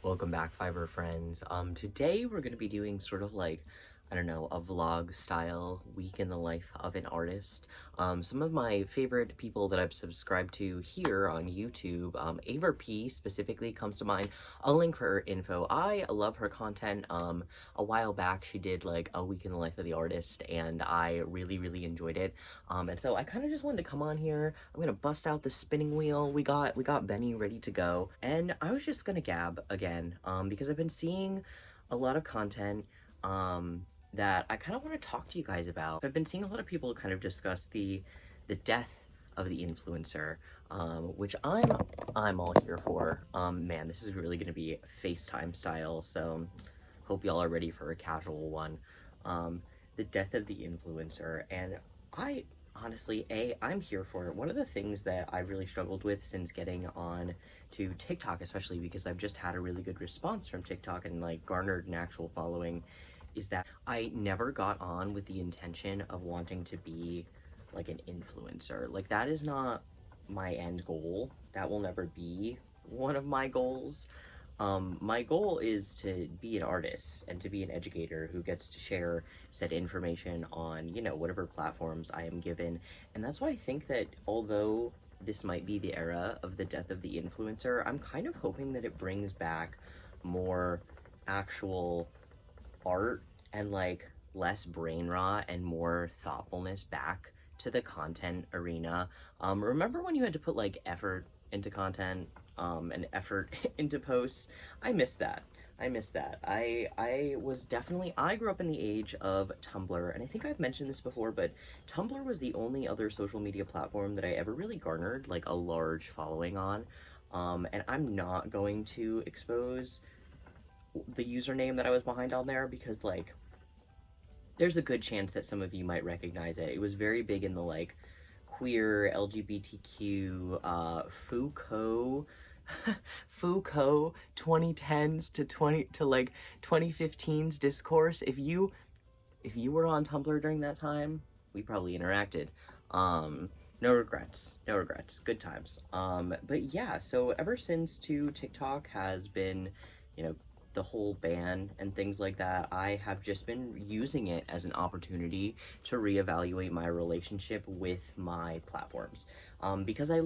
Welcome back, Fiverr friends. Today we're going to be doing sort of like, I don't know, a vlog style week in the life of an artist. Some of my favorite people that I've subscribed to here on YouTube, Aver P specifically comes to mind. I'll link her info. I love her content. A while back she did like a week in the life of the artist and I really enjoyed it. And so I kind of just wanted to come on here. I'm gonna bust out the spinning wheel. We got Benny ready to go, and I was just gonna gab again because I've been seeing a lot of content that I kind of want to talk to you guys about. I've been seeing a lot of people kind of discuss the death of the influencer, which I'm all here for. Man, this is really gonna be FaceTime style, so hope y'all are ready for a casual one. The death of the influencer, and I honestly, I'm here for it. One of the things that I really struggled with since getting on to TikTok, especially because I've just had a really good response from TikTok and like garnered an actual following, is that I never got on with the intention of wanting to be like an influencer. Like, that is not my end goal. That will never be one of my goals. My goal is to be an artist and to be an educator who gets to share said information on, you know, whatever platforms I am given. And that's why I think that although this might be the era of the death of the influencer, I'm kind of hoping that it brings back more actual art and like less brain rot and more thoughtfulness back to the content arena. Remember when you had to put like effort into content and effort into posts? I miss that. I was definitely, I grew up in the age of Tumblr, and I think I've mentioned this before, but Tumblr was the only other social media platform that I ever really garnered like a large following on. And I'm not going to expose the username that I was behind on there because like there's a good chance that some of you might recognize it. It was very big in the like queer LGBTQ Foucault Foucault 2010s to like 2015s discourse. If you were on Tumblr during that time, we probably interacted. No regrets, good times. But yeah, so ever since TikTok has been, you know, the whole ban and things like that, I have just been using it as an opportunity to reevaluate my relationship with my platforms. Because I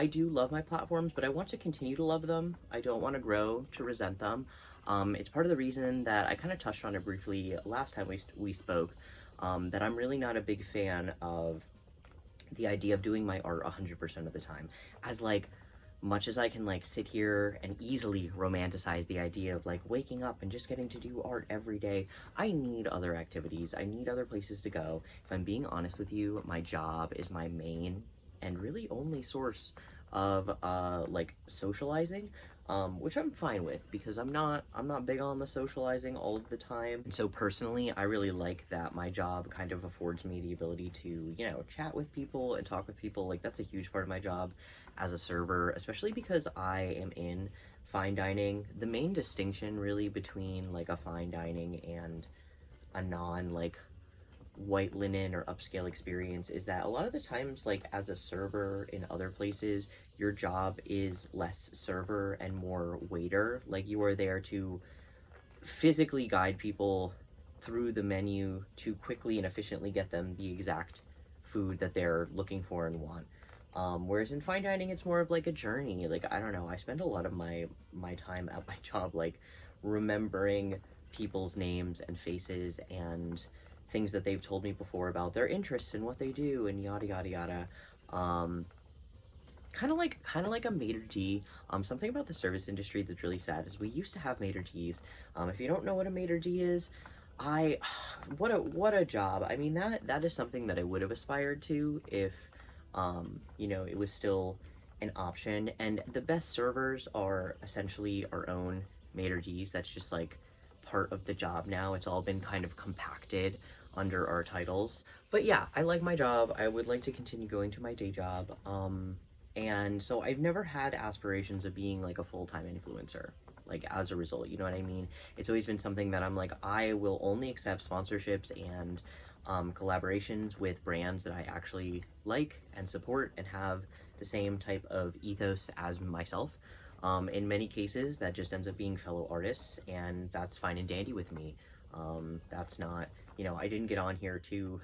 do love my platforms, but I want to continue to love them. I don't want to grow to resent them. It's part of the reason that I kind of touched on it briefly last time we spoke, that I'm really not a big fan of the idea of doing my art 100% of the time. As like, much as I can like sit here and easily romanticize the idea of like waking up and just getting to do art every day, I need other activities. I need other places to go. If I'm being honest with you, my job is my main and really only source of like socializing, which I'm fine with because I'm not big on the socializing all of the time. And so personally, I really like that my job kind of affords me the ability to, you know, chat with people and talk with people. Like, that's a huge part of my job as a server, especially because I am in fine dining. The main distinction really between like a fine dining and a non like white linen or upscale experience is that a lot of the times, like as a server in other places, your job is less server and more waiter. Like, you are there to physically guide people through the menu to quickly and efficiently get them the exact food that they're looking for and want. Whereas in fine dining, it's more of like a journey. Like, I don't know, I spend a lot of my time at my job like remembering people's names and faces and things that they've told me before about their interests and what they do and yada yada yada. Kind of like a maitre d'. Something about the service industry that's really sad is we used to have maitre d's. If you don't know what a maitre d' is, what a job. I mean, that is something that I would have aspired to if you know, it was still an option. And the best servers are essentially our own maitre d's. That's just like part of the job now. It's all been kind of compacted under our titles. But yeah, I like my job. I would like to continue going to my day job. And so I've never had aspirations of being like a full-time influencer, like as a result, you know what I mean? It's always been something that I'm like, I will only accept sponsorships and collaborations with brands that I actually like and support and have the same type of ethos as myself. In many cases, that just ends up being fellow artists, and that's fine and dandy with me. That's not, I didn't get on here to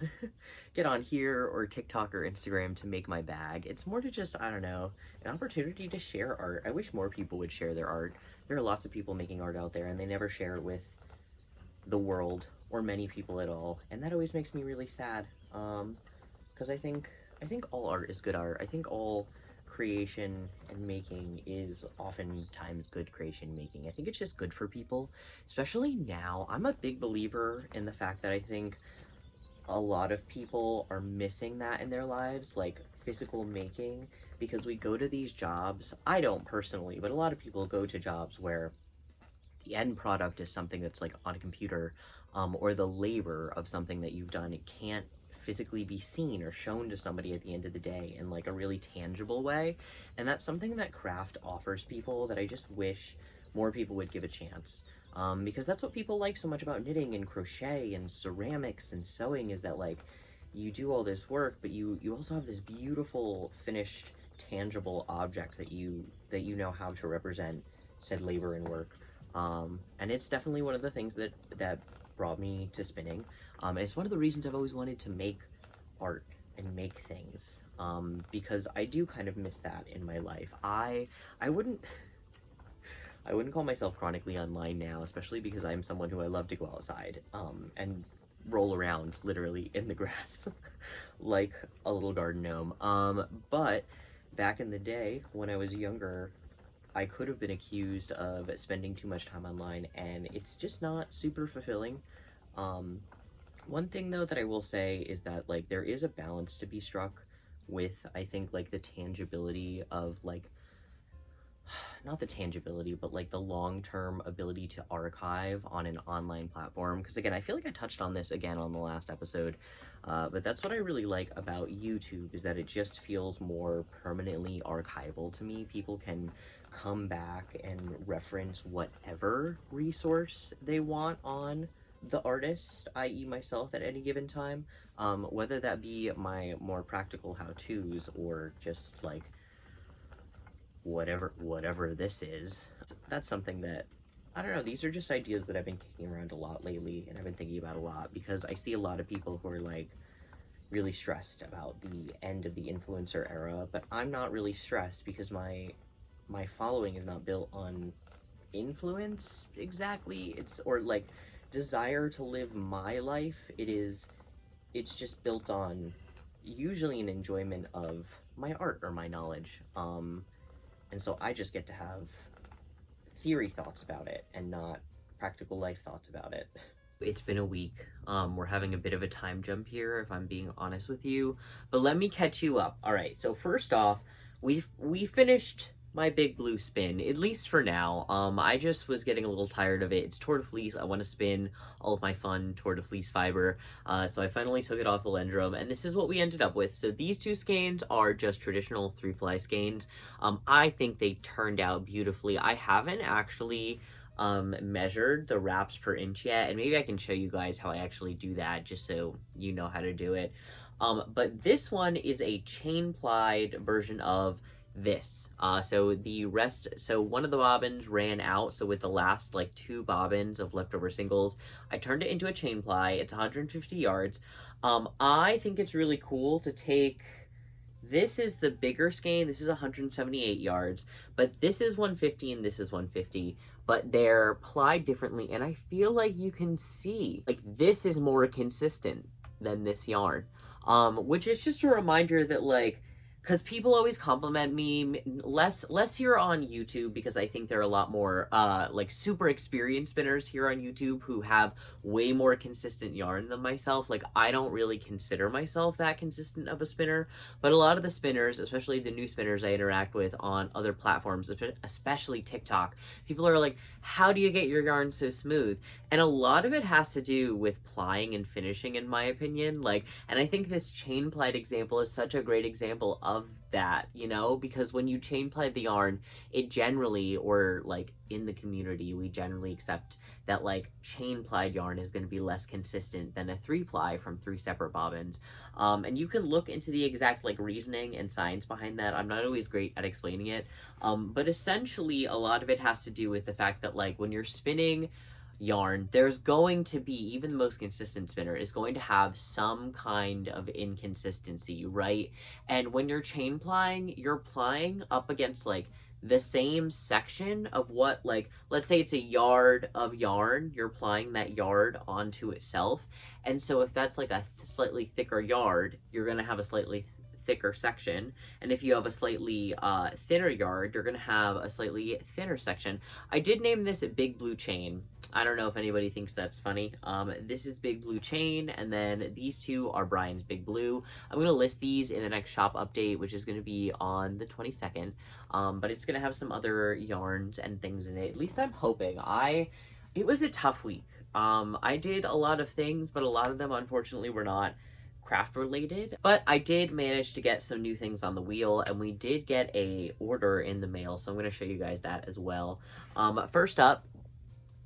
get on here or TikTok or Instagram to make my bag. It's more to just, I don't know, an opportunity to share art. I wish more people would share their art. There are lots of people making art out there, and they never share it with the world or many people at all, and that always makes me really sad. Because I think all art is good art. I think all creation and making is oftentimes good creation making. I think it's just good for people, especially now. I'm a big believer in the fact that I think a lot of people are missing that in their lives, like physical making, because we go to these jobs. I don't personally, but a lot of people go to jobs where the end product is something that's like on a computer, or the labor of something that you've done. It can't physically be seen or shown to somebody at the end of the day in like a really tangible way. And that's something that craft offers people that I just wish more people would give a chance. Because that's what people like so much about knitting and crochet and ceramics and sewing, is that like you do all this work, but you also have this beautiful finished tangible object that you know how to represent said labor and work. And it's definitely one of the things that brought me to spinning. And it's one of the reasons I've always wanted to make art and make things, because I do kind of miss that in my life. I wouldn't call myself chronically online now, especially because I'm someone who I love to go outside, and roll around literally in the grass like a little garden gnome. But back in the day when I was younger, I could have been accused of spending too much time online, and it's just not super fulfilling. One thing though that I will say is that like there is a balance to be struck with, I think, like the tangibility of like, not the tangibility, but like the long-term ability to archive on an online platform. Because again, I feel like I touched on this again on the last episode, but that's what I really like about YouTube, is that it just feels more permanently archival to me. People can come back and reference whatever resource they want on the artist, i.e. myself, at any given time, whether that be my more practical how-tos or just like whatever this is. That's something that, I don't know, these are just ideas that I've been kicking around a lot lately, and I've been thinking about a lot, because I see a lot of people who are like really stressed about the end of the influencer era, but I'm not really stressed because my following is not built on influence exactly. It's, or like desire to live my life. It's just built on usually an enjoyment of my art or my knowledge. And so I just get to have theory thoughts about it and not practical life thoughts about it. It's been a week. We're having a bit of a time jump here, if I'm being honest with you, but let me catch you up. All right, so first off, we finished my big blue spin, at least for now. I just was getting a little tired of it. It's Tour de Fleece. I want to spin all of my fun Tour de Fleece fiber. So I finally took it off the Lendrum, and this is what we ended up with. So these two skeins are just traditional 3-ply skeins. I think they turned out beautifully. I haven't actually measured the wraps per inch yet, and maybe I can show you guys how I actually do that, just so you know how to do it. But this one is a chain plied version of this. So one of the bobbins ran out, so with the last like 2 bobbins of leftover singles, I turned it into a chain ply. It's 150 yards. I think it's really cool to take, this is the bigger skein, this is 178 yards, but this is 150 and this is 150, but they're plied differently, and I feel like you can see, like, this is more consistent than this yarn, which is just a reminder that, like, because people always compliment me, less here on YouTube, because I think there are a lot more like super experienced spinners here on YouTube who have way more consistent yarn than myself. Like, I don't really consider myself that consistent of a spinner, but a lot of the spinners, especially the new spinners I interact with on other platforms, especially TikTok, people are like, how do you get your yarn so smooth? And a lot of it has to do with plying and finishing, in my opinion. Like, and I think this chain plied example is such a great example of of that, you know, because when you chain ply the yarn, it generally, or like in the community, we generally accept that like chain plied yarn is going to be less consistent than a 3-ply from 3 separate bobbins. And you can look into the exact like reasoning and science behind that. I'm not always great at explaining it, but essentially a lot of it has to do with the fact that like when you're spinning yarn, there's going to be, even the most consistent spinner is going to have some kind of inconsistency, right? And when you're chain plying, you're plying up against like the same section of what, like, let's say it's a yard of yarn, you're plying that yard onto itself. And so if that's like a slightly thicker yard, you're going to have a slightly thicker section, and if you have a slightly thinner yard, you're gonna have a slightly thinner section. I did name this a Big Blue Chain. I don't know if anybody thinks that's funny. This is Big Blue Chain, and then these two are Brian's Big Blue. I'm gonna list these in the next shop update, which is gonna be on the 22nd, but it's gonna have some other yarns and things in it. At least I'm hoping. It was a tough week. I did a lot of things, but a lot of them unfortunately were not craft related, but I did manage to get some new things on the wheel, and we did get a order in the mail, so I'm going to show you guys that as well. First up,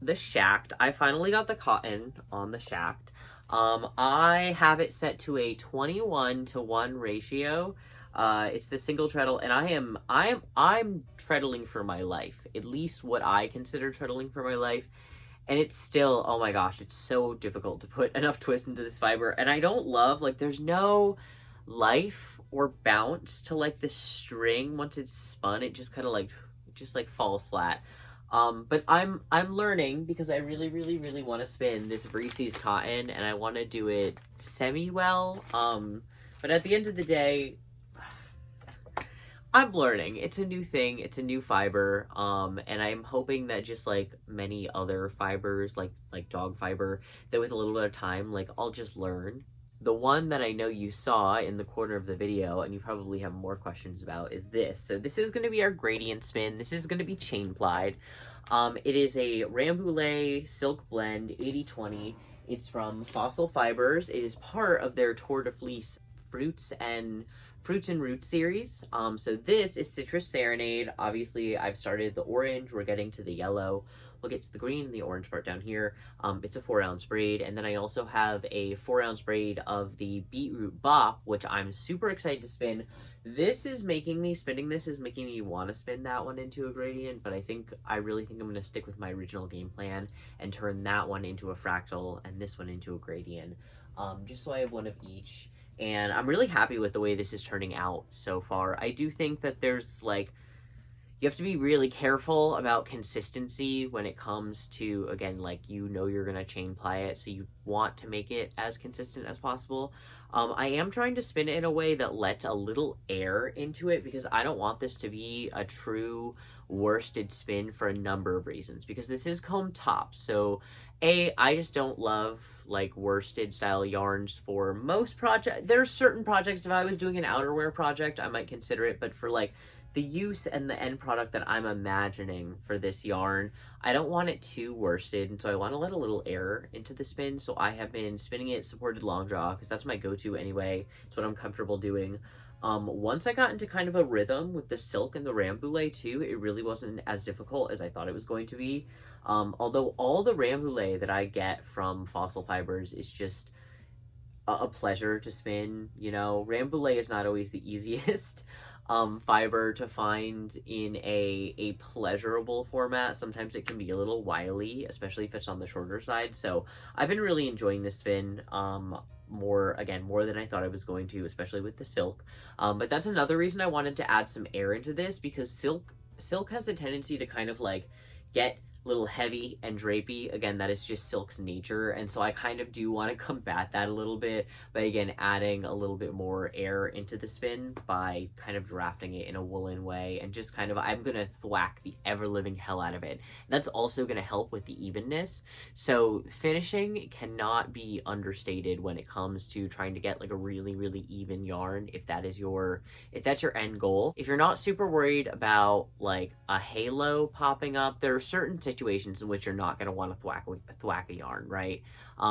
the shacked. I finally got the cotton on the shacked. I have it set to a 21-to-1 ratio. It's the single treadle, and I'm treadling for my life, at least what I consider treadling for my life. And it's still, oh my gosh, it's so difficult to put enough twist into this fiber. And I don't love, like, there's no life or bounce to, like, the string. Once it's spun, it just kind of, like, falls flat. But I'm learning, because I really, really, really want to spin this Breezy's cotton, and I want to do it semi-well. But at the end of the day, I'm learning. It's a new thing. It's a new fiber. And I'm hoping that just like many other fibers, like dog fiber, that with a little bit of time, like I'll just learn. The one that I know you saw in the corner of the video, and you probably have more questions about, is this. So this is going to be our gradient spin. This is going to be chain plied. It is a Rambouillet silk blend 80/20. It's from Fossil Fibers. It is part of their Tour de Fleece Fruits and Roots series. So this is Citrus Serenade. Obviously, I've started the orange. We're getting to the yellow. We'll get to the green and the orange part down here. It's a 4-ounce braid. And then I also have a 4-ounce braid of the Beetroot Bop, which I'm super excited to spin. Spinning this is making me want to spin that one into a gradient, but I really think I'm going to stick with my original game plan and turn that one into a fractal and this one into a gradient, just so I have one of each. And I'm really happy with the way this is turning out so far. I do think that there's, like, you have to be really careful about consistency when it comes to, again, like, you know you're going to chain ply it, so you want to make it as consistent as possible. I am trying to spin it in a way that lets a little air into it, because I don't want this to be a true worsted spin for a number of reasons. Because this is comb top, so I just don't love like worsted style yarns for most projects. There are certain projects, if I was doing an outerwear project, I might consider it, but for like the use and the end product that I'm imagining for this yarn, I don't want it too worsted, and so I want to let a little air into the spin. So I have been spinning it supported long draw, because that's my go-to anyway. It's what I'm comfortable doing. Once I got into kind of a rhythm with the silk and the Rambouillet too, it really wasn't as difficult as I thought it was going to be. Although all the Rambouillet that I get from Fossil Fibers is just a pleasure to spin. You know, Rambouillet is not always the easiest fiber to find in a pleasurable format. Sometimes it can be a little wily, especially if it's on the shorter side. So I've been really enjoying this spin. More than I thought I was going to, especially with the silk. But that's another reason I wanted to add some air into this, because silk has a tendency to kind of like get a little heavy and drapey. Again, that is just silk's nature, and so I kind of do want to combat that a little bit by, again, adding a little bit more air into the spin by kind of drafting it in a woolen way, and just kind of, I'm gonna thwack the ever-living hell out of it. That's also gonna help with the evenness. So finishing cannot be understated when it comes to trying to get like a really, really even yarn, if that's your end goal. If you're not super worried about like a halo popping up, there are certain situations in which you're not going to want to thwack a yarn, right?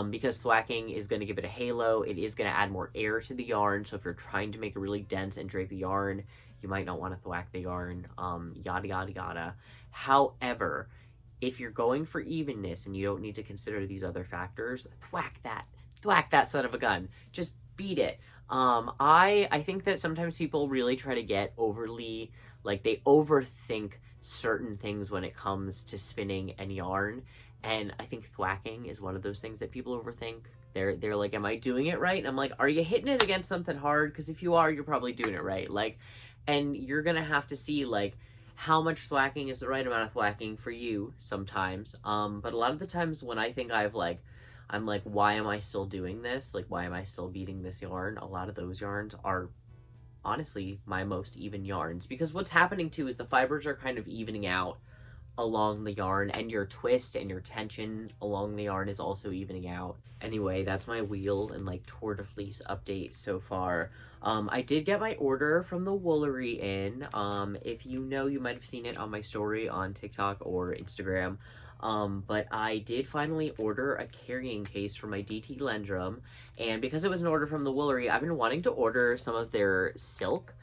Because thwacking is going to give it a halo. It is going to add more air to the yarn. So if you're trying to make a really dense and drapey yarn, you might not want to thwack the yarn, yada, yada, yada. However, if you're going for evenness and you don't need to consider these other factors, thwack that son of a gun. Just beat it. I think that sometimes people really try to get overly, like, they overthink certain things when it comes to spinning and yarn, and I think thwacking is one of those things that people overthink. They're like, am I doing it right? And I'm like, are you hitting it against something hard? Because if you are, you're probably doing it right. Like, and you're gonna have to see, like, how much thwacking is the right amount of thwacking for you sometimes. But a lot of the times when I think I'm like, why am I still doing this? Like, why am I still beating this yarn? A lot of those yarns are honestly my most even yarns, because what's happening too is the fibers are kind of evening out along the yarn, and your twist and your tension along the yarn is also evening out. Anyway, that's my wheel and like Tour de Fleece update so far. I did get my order from the Woolery in. If you know, you might have seen it on my story on TikTok or Instagram. But I did finally order a carrying case for my DT Lendrum, and because it was an order from the Woolery, I've been wanting to order some of their silk,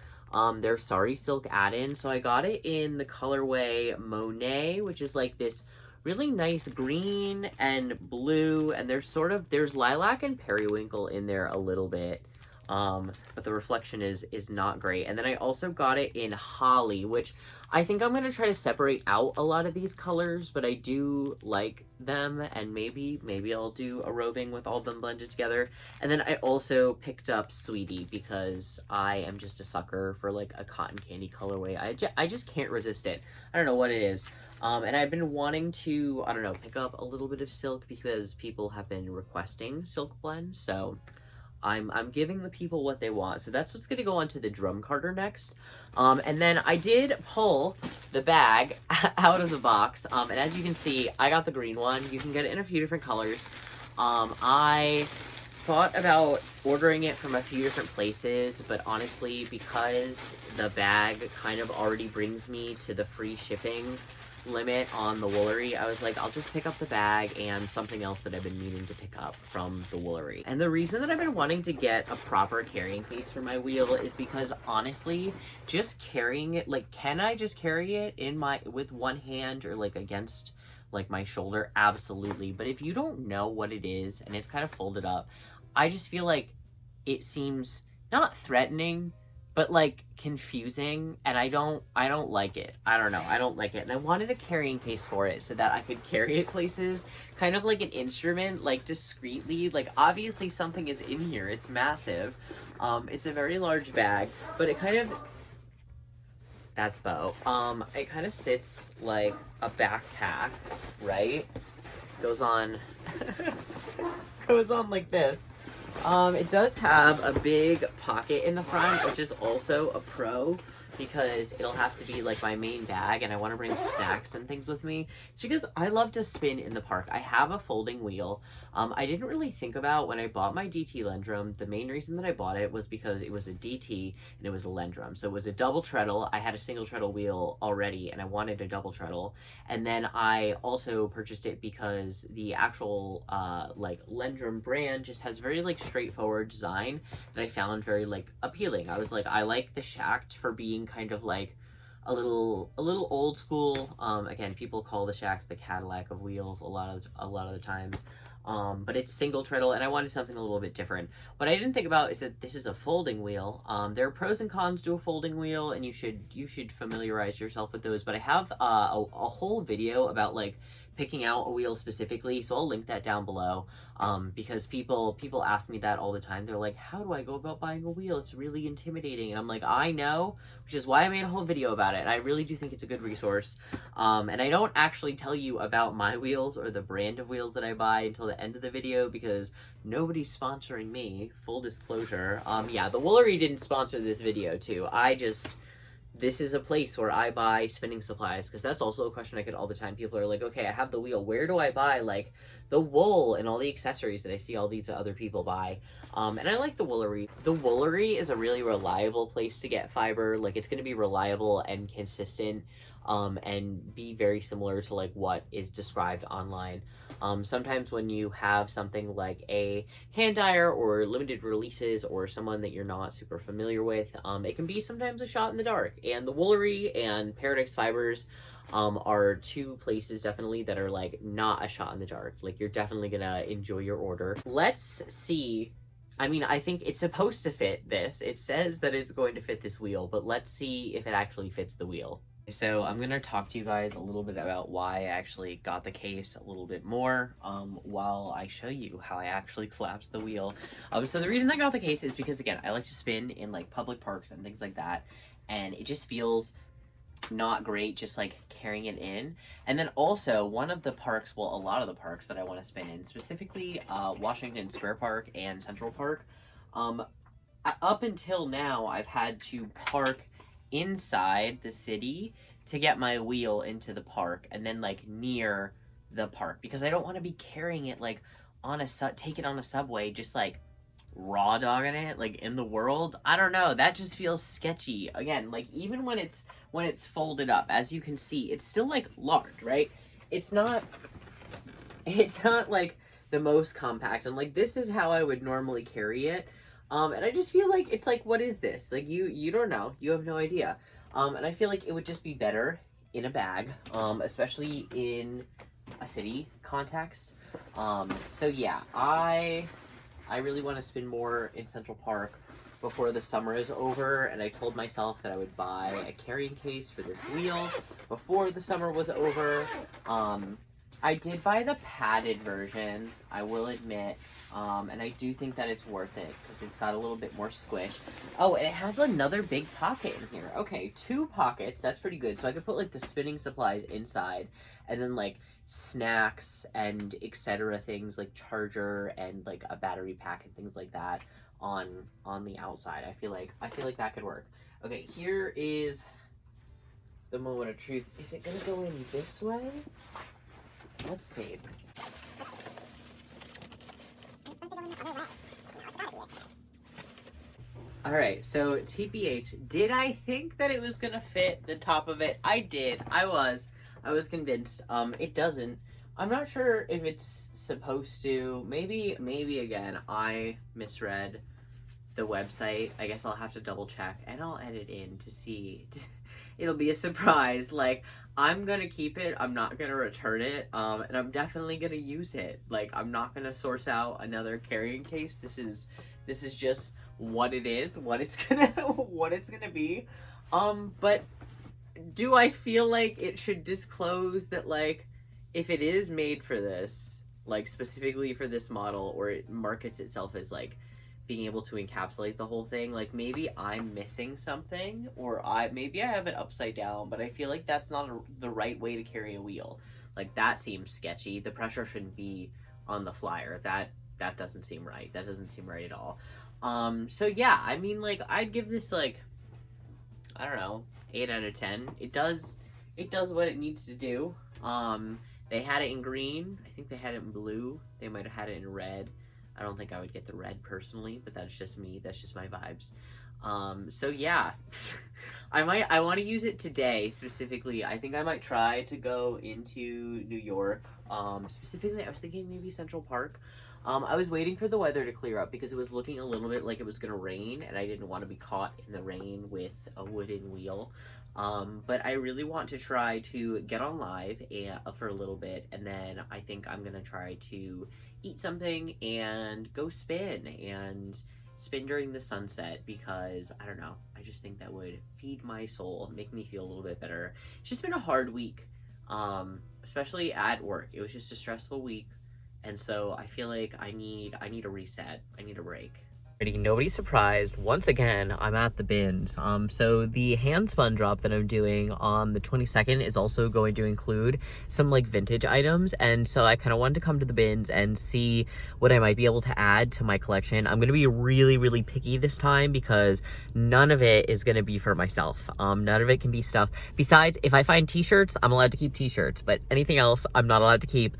their Sari silk add-in, so I got it in the colorway Monet, which is like this really nice green and blue, and there's lilac and periwinkle in there a little bit. But the reflection is not great. And then I also got it in holly, which I think I'm going to try to separate out a lot of these colors, but I do like them, and maybe I'll do a roving with all of them blended together. And then I also picked up Sweetie because I am just a sucker for like a cotton candy colorway. I just can't resist it. I don't know what it is. And I've been wanting to, I don't know, pick up a little bit of silk because people have been requesting silk blends, so I'm giving the people what they want. So that's what's going to go onto the drum carter next. And then I did pull the bag out of the box. And as you can see, I got the green one. You can get it in a few different colors. I thought about ordering it from a few different places, but honestly, because the bag kind of already brings me to the free shipping limit on the Woolery, I was like, I'll just pick up the bag and something else that I've been meaning to pick up from the Woolery. And the reason that I've been wanting to get a proper carrying case for my wheel is because honestly, just carrying it, like, can I just carry it with one hand or like against like my shoulder? Absolutely. But if you don't know what it is and it's kind of folded up, I just feel like it seems not threatening, but like confusing, and I don't like it. I don't know, I don't like it. And I wanted a carrying case for it so that I could carry it places, kind of like an instrument, like discreetly. Like, obviously something is in here, it's massive. It's a very large bag, but it kind of, that's Bo. It kind of sits like a backpack, right? Goes on, goes on like this. It does have a big pocket in the front, which is also a pro because it'll have to be like my main bag, and I want to bring snacks and things with me. It's because I love to spin in the park. I have a folding wheel. I didn't really think about when I bought my DT Lendrum, the main reason that I bought it was because it was a DT and it was a Lendrum. So it was a double treadle. I had a single treadle wheel already and I wanted a double treadle. And then I also purchased it because the actual like Lendrum brand just has very like straightforward design that I found very like appealing. I was like, I like the shaft for being kind of like a little old school. Again, people call the shaft the Cadillac of wheels a lot of the times. But it's single treadle, and I wanted something a little bit different. What I didn't think about is that this is a folding wheel. There are pros and cons to a folding wheel, and you should familiarize yourself with those. But I have a whole video about like picking out a wheel specifically, so I'll link that down below. Because people ask me that all the time. They're like, how do I go about buying a wheel? It's really intimidating. And I'm like, I know, which is why I made a whole video about it. And I really do think it's a good resource. And I don't actually tell you about my wheels or the brand of wheels that I buy until the end of the video because nobody's sponsoring me, full disclosure. Yeah, the Woolery didn't sponsor this video too. This is a place where I buy spinning supplies, because that's also a question I get all the time. People are like, okay, I have the wheel. Where do I buy, like, the wool and all the accessories that I see all these other people buy? And I like the Woolery. The Woolery is a really reliable place to get fiber. Like, it's going to be reliable and consistent. and be very similar to like what is described online. Sometimes when you have something like a hand dyer or limited releases or someone that you're not super familiar with, it can be sometimes a shot in the dark. And the Woolery and Paradise Fibers are two places definitely that are like not a shot in the dark. Like you're definitely gonna enjoy your order. Let's see. I mean, I think it's supposed to fit this. It says that it's going to fit this wheel, but let's see if it actually fits the wheel. So I'm going to talk to you guys a little bit about why I actually got the case a little bit more while I show you how I actually collapsed the wheel. So the reason I got the case is because, again, I like to spin in like public parks and things like that, and it just feels not great just like carrying it in. And then also one of the parks, well, a lot of the parks that I want to spin in, specifically Washington Square Park and Central Park, up until now I've had to park inside the city to get my wheel into the park and then like near the park, because I don't want to be carrying it like on take it on a subway, just like raw dogging it like in the world. I don't know, that just feels sketchy. Again, like even when it's folded up, as you can see, it's still like large, right? It's not like the most compact, and like this is how I would normally carry it. And I just feel like it's like, what is this? Like you don't know, you have no idea. And I feel like it would just be better in a bag, especially in a city context. So yeah, I really want to spend more in Central Park before the summer is over, and I told myself that I would buy a carrying case for this wheel before the summer was over. I did buy the padded version, I will admit, and I do think that it's worth it because it's got a little bit more squish. Oh, and it has another big pocket in here. Okay, 2 pockets, that's pretty good. So I could put like the spinning supplies inside, and then like snacks and etc. things like charger and like a battery pack and things like that on the outside. I feel like that could work. Okay, here is the moment of truth. Is it gonna go in this way? Let's see. Alright, so TBH, did I think that it was gonna fit the top of it? I did. I was convinced. It doesn't. I'm not sure if it's supposed to. Maybe again, I misread the website. I guess I'll have to double check, and I'll edit in to see. It'll be a surprise. Like, I'm gonna keep it, I'm not gonna return it, and I'm definitely gonna use it. Like, I'm not gonna source out another carrying case. This is just what it is, what it's gonna be. But do I feel like it should disclose that, like, if it is made for this, like specifically for this model, or it markets itself as like being able to encapsulate the whole thing, like maybe I'm missing something, or maybe I have it upside down, but I feel like that's not the right way to carry a wheel. Like, that seems sketchy. The pressure shouldn't be on the flyer. That doesn't seem right. That doesn't seem right at all. So yeah, I mean, like, I'd give this like, I don't know, 8 out of 10. It does what it needs to do. They had it in green. I think they had it in blue. They might have had it in red. I don't think I would get the red personally, but that's just me. That's just my vibes. So yeah, I want to use it today specifically. I think I might try to go into New York. Specifically, I was thinking maybe Central Park. I was waiting for the weather to clear up because it was looking a little bit like it was going to rain, and I didn't want to be caught in the rain with a wooden wheel. But I really want to try to get on live for a little bit, and then I think I'm going to try to eat something and go spin during the sunset, because I don't know, I just think that would feed my soul, make me feel a little bit better. It's just been a hard week, especially at work. It was just a stressful week, and so I feel like I need a reset. I need a break. Nobody's surprised. Once again, I'm at the bins. So the hand spun drop that I'm doing on the 22nd is also going to include some like vintage items, and so I kind of wanted to come to the bins and see what I might be able to add to my collection. I'm gonna be really picky this time because none of it is gonna be for myself. None of it can be stuff. Besides, if I find t-shirts, I'm allowed to keep t-shirts, but anything else, I'm not allowed to keep.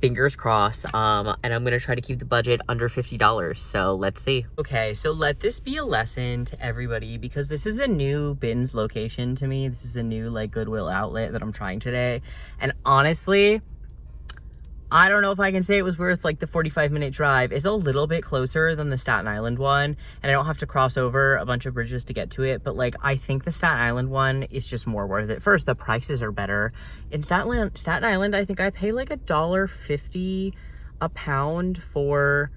fingers crossed. And I'm gonna try to keep the budget under $50, so let's see. Okay, so let this be a lesson to everybody, because this is a new bins location to me. This is a new like Goodwill outlet that I'm trying today, and honestly, I don't know if I can say it was worth like the 45-minute drive. It's a little bit closer than the Staten Island one, and I don't have to cross over a bunch of bridges to get to it, but like I think the Staten Island one is just more worth it. First, the prices are better. In Staten Island, I think I pay like $1.50 a pound for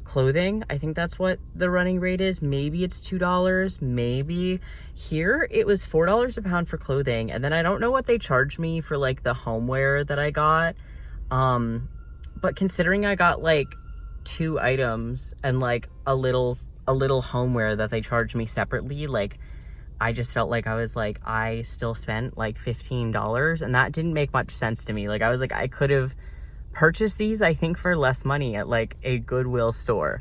clothing. I think that's what the running rate is. Maybe it's $2, maybe. Here, it was $4 a pound for clothing, and then I don't know what they charged me for like the homeware that I got. But considering I got like 2 items and like a little homeware that they charged me separately, like I just felt like I still spent like $15, and that didn't make much sense to me. Like I was like, I could have purchased these, I think, for less money at like a Goodwill store.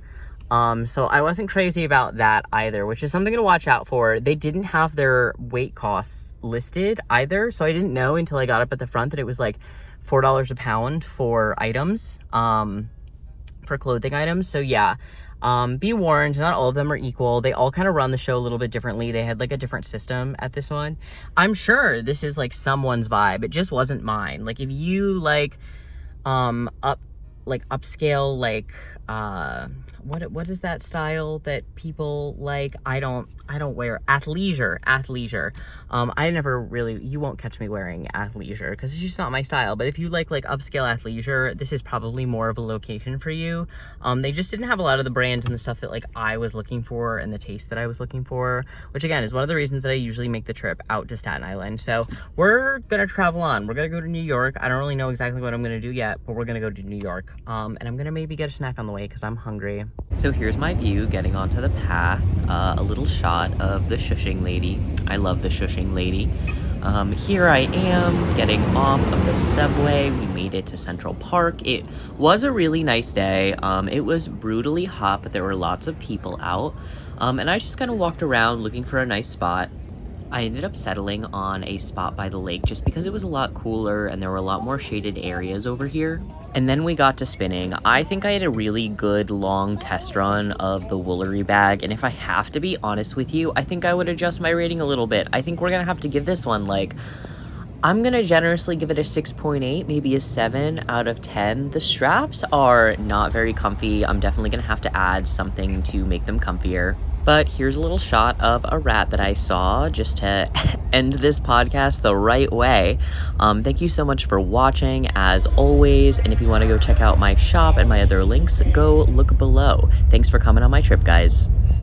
So I wasn't crazy about that either, which is something to watch out for. They didn't have their weight costs listed either, so I didn't know until I got up at the front that it was like $4 a pound for items, for clothing items. So yeah, be warned, not all of them are equal. They all kind of run the show a little bit differently. They had like a different system at this one. I'm sure this is like someone's vibe. It just wasn't mine. Like if you like, upscale, like, what is that style that people like? I don't wear athleisure. I never really, you won't catch me wearing athleisure because it's just not my style. But if you like upscale athleisure, this is probably more of a location for you. They just didn't have a lot of the brands and the stuff that like I was looking for and the taste that I was looking for, which again is one of the reasons that I usually make the trip out to Staten Island. So we're gonna travel on. We're gonna go to New York. I don't really know exactly what I'm gonna do yet, but we're gonna go to New York. And I'm gonna maybe get a snack on the way because I'm hungry. So here's my view getting onto the path. A little shot of the shushing lady. I love the shushing lady. Here I am getting off of the subway. We made it to Central Park. It was a really nice day. It was brutally hot, but there were lots of people out. And I just kind of walked around looking for a nice spot. I ended up settling on a spot by the lake just because it was a lot cooler and there were a lot more shaded areas over here. And then we got to spinning. I think I had a really good long test run of the Woolery bag, and if I have to be honest with you, I think I would adjust my rating a little bit. I think we're gonna have to give this one like, I'm gonna generously give it a 6.8, maybe a 7 out of 10. The straps are not very comfy. I'm definitely gonna have to add something to make them comfier. But here's a little shot of a rat that I saw just to end this podcast the right way. Thank you so much for watching, as always. And if you want to go check out my shop and my other links, go look below. Thanks for coming on my trip, guys.